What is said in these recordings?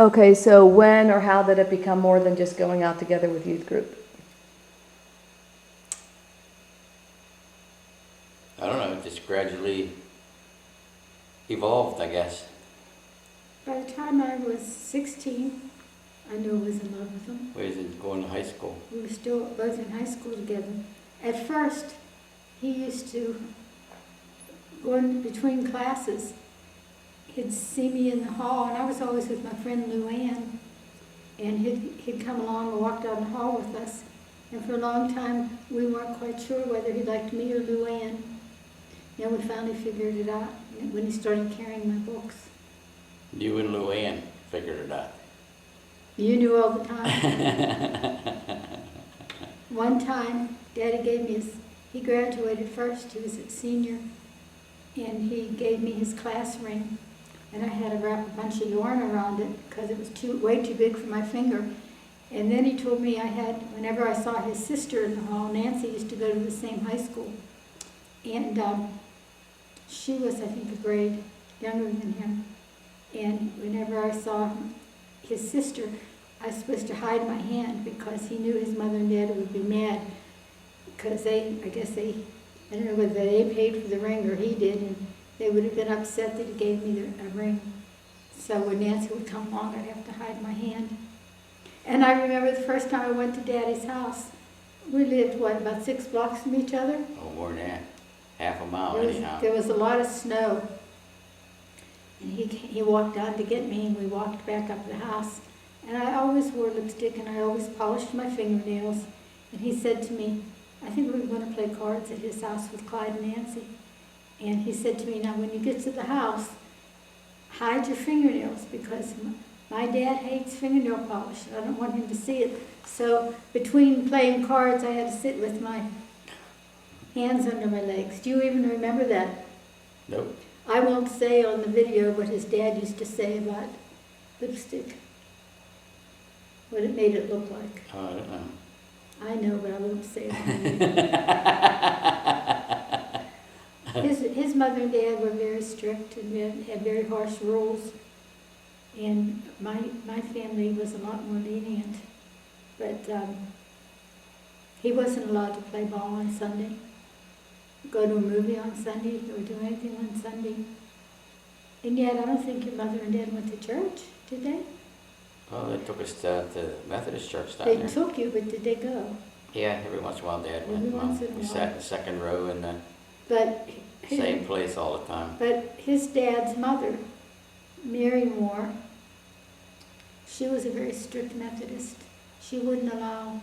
Okay, so when or how did it become more than just going out together with youth group? I don't know, it just gradually evolved, I guess. By the time I was 16, I knew I was in love with him. We was going to high school. We were still both in high school together. At first, he used to go in between classes. He'd see me in the hall, and I was always with my friend Lou Ann, and he'd come along and walk down the hall with us. And for a long time, we weren't quite sure whether he liked me or Lou Ann. And we finally figured it out when he started carrying my books. You and Lou Ann figured it out. You knew all the time. One time, Daddy gave me he graduated first, he was a senior, and he gave me his class ring. And I had to wrap a bunch of yarn around it because it was way too big for my finger. And then he told me whenever I saw his sister in the hall, Nancy used to go to the same high school. And she was, I think, a grade younger than him. And whenever I saw his sister, I was supposed to hide my hand because he knew his mother and dad would be mad because I don't know whether they paid for the ring or he did, and they would have been upset that he gave me a ring. So when Nancy would come along, I'd have to hide my hand. And I remember the first time I went to Daddy's house. We lived, about 6 blocks from each other? Oh, more than that. Half a mile anyhow. There was a lot of snow. And he walked down to get me, and we walked back up the house. And I always wore lipstick, and I always polished my fingernails. And he said to me, I think we were going to play cards at his house with Clyde and Nancy. And he said to me, now when you get to the house, hide your fingernails because my dad hates fingernail polish. I don't want him to see it. So between playing cards, I had to sit with my hands under my legs. Do you even remember that? Nope. I won't say on the video what his dad used to say about lipstick, what it made it look like. Oh, I don't know. I know, but I won't say it on the video. His mother and dad were very strict and had very harsh rules. And my family was a lot more lenient. But he wasn't allowed to play ball on Sunday, go to a movie on Sunday, or do anything on Sunday. And yet I don't think your mother and dad went to church, did they? Well, they took us to the Methodist church down They there. took you, but did they go? Yeah, every once in a while Dad went. Every once in a We while. sat in the second row in the But same place all the time. But his dad's mother, Mary Moore, she was a very strict Methodist. She wouldn't allow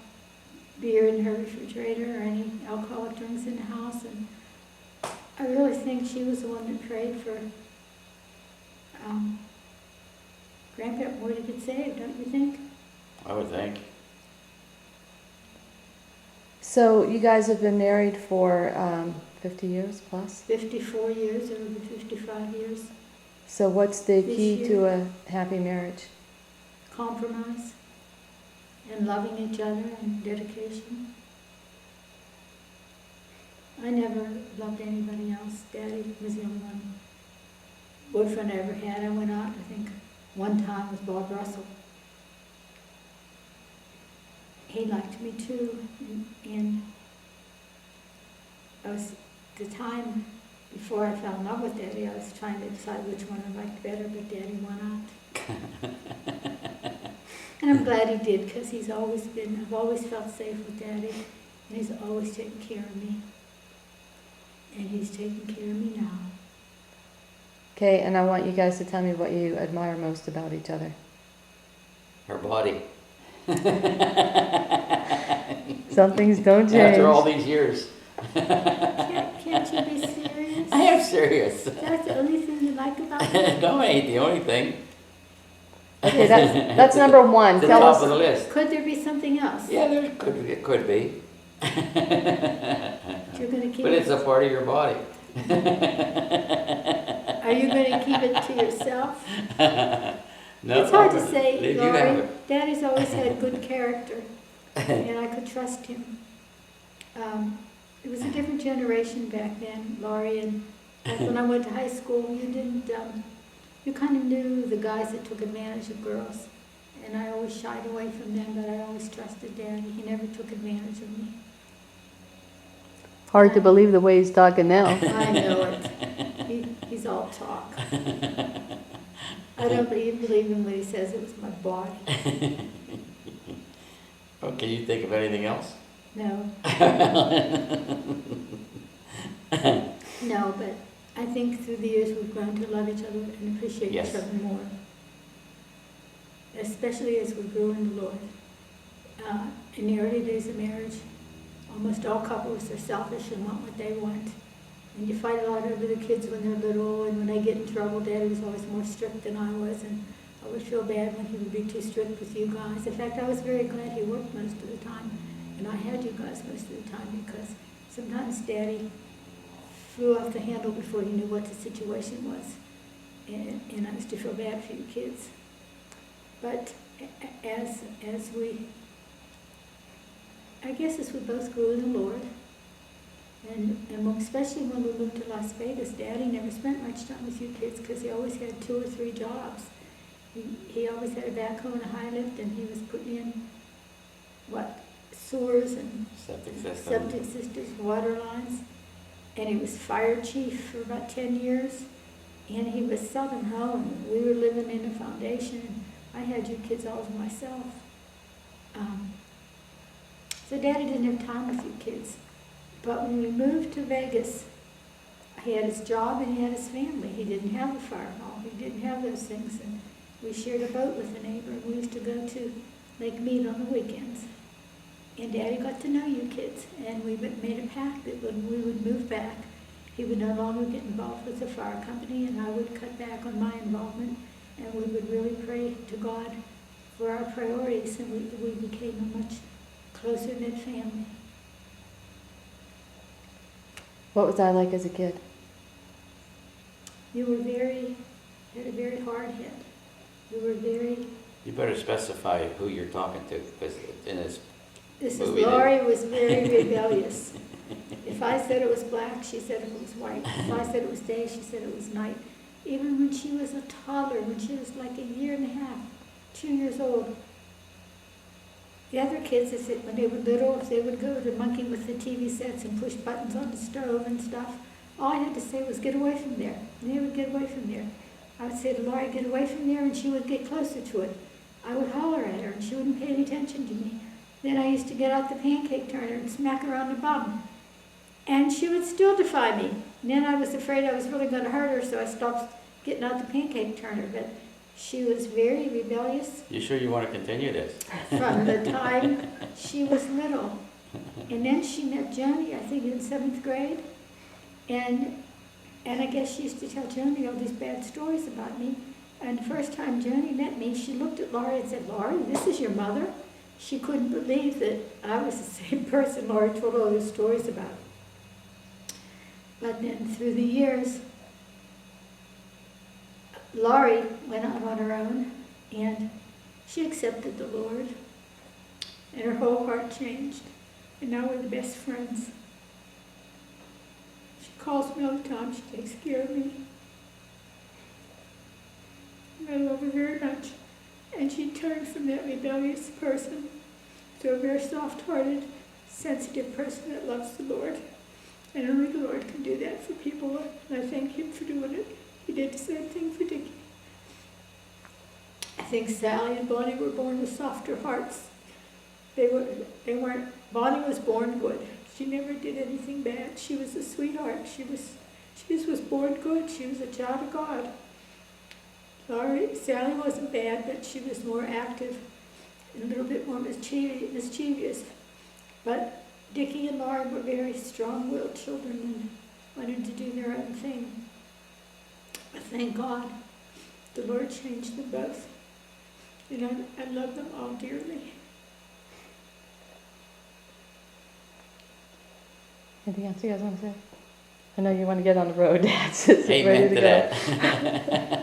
beer in her refrigerator or any alcoholic drinks in the house. And I really think she was the one that prayed for Grandpa Moore to get saved, don't you think? I would think. So you guys have been married for 50 years plus? 54 years, it'll be 55 years. So what's the This key year. to a happy marriage? Compromise and loving each other and dedication. I never loved anybody else. Daddy was the only one boyfriend I ever had. I went out, I think, one time with Bob Russell. He liked me too, and I was, the time before I fell in love with Daddy, I was trying to decide which one I liked better, but Daddy won out. And I'm glad he did, because I've always felt safe with Daddy, and he's always taken care of me. And he's taking care of me now. Okay, and I want you guys to tell me what you admire most about each other. Her body. Some things don't change. After all these years. Can't you be serious? I am serious. That's the only thing you like about me? No, it ain't the only thing. Okay, that's number one. The Tell top us. of the list. Could there be something else? Yeah, it could be. You're going to keep But it's a part of your body. Are you going to keep it to yourself? No, It's hard to say, if you have Laurie. it. Daddy's always had good character, and I could trust him. It was a different generation back then, Laurie, and back when I went to high school, you you kind of knew the guys that took advantage of girls. And I always shied away from them, but I always trusted Daddy. He never took advantage of me. Hard to believe the way he's talking now. I know it. He's all talk. I don't even believe him when he says it was my body. Oh, can you think of anything else? No. No, but I think through the years we've grown to love each other and appreciate Yes. each other more. Especially as we grow in the Lord. In the early days of marriage, almost all couples are selfish and want what they want. And you fight a lot over the kids when they're little, and when they get in trouble, Daddy was always more strict than I was, and I would feel bad when he would be too strict with you guys. In fact, I was very glad he worked most of the time, and I had you guys most of the time, because sometimes Daddy flew off the handle before he knew what the situation was. And I used to feel bad for you kids. But as we both grew in the Lord, and especially when we moved to Las Vegas, Daddy never spent much time with you kids because he always had 2 or 3 jobs. He always had a backhoe and a high lift, and he was putting in, sewers and septic systems, water lines. And he was fire chief for about 10 years. And he was selling home. We were living in a foundation. I had you kids all to myself. So Daddy didn't have time with you kids. But when we moved to Vegas, he had his job and he had his family. He didn't have a fire hall. He didn't have those things. And we shared a boat with a neighbor. We used to go to Lake Mead on the weekends. And Daddy got to know you kids. And we made a pact that when we would move back, he would no longer get involved with the fire company, and I would cut back on my involvement. And we would really pray to God for our priorities, and we became a much closer-knit family. What was I like as a kid? You had a very hard head. You better specify who you're talking to, because in this movie, Laurie was very rebellious. If I said it was black, she said it was white. If I said it was day, she said it was night. Even when she was a toddler, when she was like 1.5 years, 2 years old, the other kids, when they were little, if they would go to monkey with the TV sets and push buttons on the stove and stuff, all I had to say was, get away from there. And they would get away from there. I would say to Laurie, get away from there, and she would get closer to it. I would holler at her, and she wouldn't pay any attention to me. Then I used to get out the pancake turner and smack her on the bum. And she would still defy me. And then I was afraid I was really going to hurt her, so I stopped getting out the pancake turner. But she was very rebellious. You sure you want to continue this? From the time she was little. And then she met Joni, I think in 7th grade. And I guess she used to tell Joni all these bad stories about me. And the first time Joni met me, she looked at Laurie and said, Laurie, this is your mother? She couldn't believe that I was the same person Laurie told all those stories about. But then through the years, Laurie went out on her own, and she accepted the Lord, and her whole heart changed, and now we're the best friends. She calls me all the time, she takes care of me. I love her very much, and she turned from that rebellious person to a very soft-hearted, sensitive person that loves the Lord. And only the Lord can do that for people, and I thank Him for doing it. He did the same thing for Dickie. I think Sally and Bonnie were born with softer hearts. They weren't. Bonnie was born good. She never did anything bad. She was a sweetheart. She just was born good. She was a child of God. Sally wasn't bad, but she was more active and a little bit more mischievous. But Dickie and Laurie were very strong-willed children and wanted to do their own thing. But thank God, the Lord changed them both. And I love them all dearly. Anything else you guys want to say? I know you want to get on the road, Dad. It's Amen ready to to go. that.